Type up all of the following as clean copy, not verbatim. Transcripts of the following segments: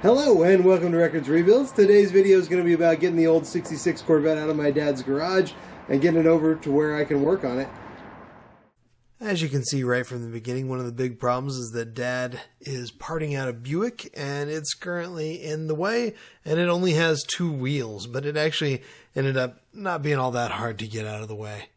Hello and welcome to Records Rebuilds. Today's video is going to be about getting the old 66 Corvette out of my dad's garage and getting it over to where I can work on it. As you can see right from the beginning, one of the big problems is that Dad is parting out a Buick and it's currently in the way, and it only has 2 wheels, but it actually ended up not being all that hard to get out of the way.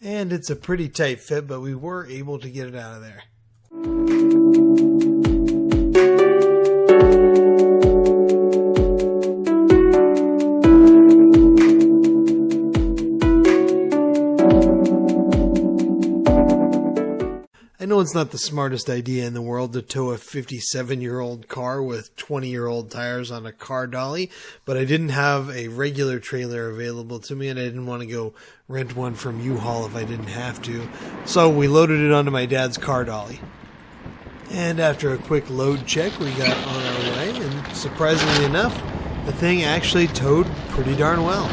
And it's a pretty tight fit, but we were able to get it out of there. I know it's not the smartest idea in the world to tow a 57-year-old car with 20-year-old tires on a car dolly, but I didn't have a regular trailer available to me, and I didn't want to go rent one from U-Haul if I didn't have to. So we loaded it onto my dad's car dolly. And after a quick load check, we got on our way, and surprisingly enough, the thing actually towed pretty darn well.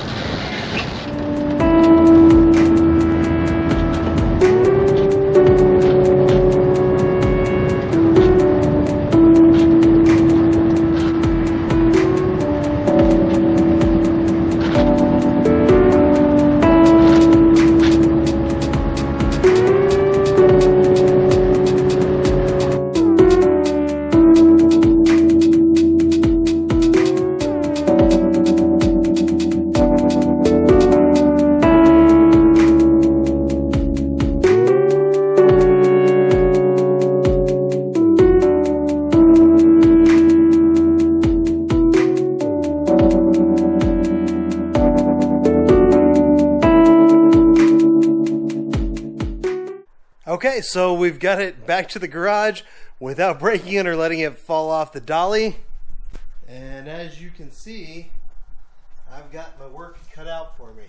Okay, so we've got it back to the garage without breaking it or letting it fall off the dolly. And as you can see, I've got my work cut out for me.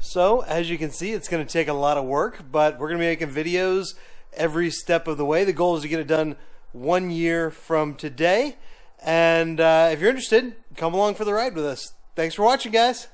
So, as you can see, it's going to take a lot of work, but we're going to be making videos every step of the way. The goal is to get it done 1 year from today. And if you're interested, come along for the ride with us. Thanks for watching, guys.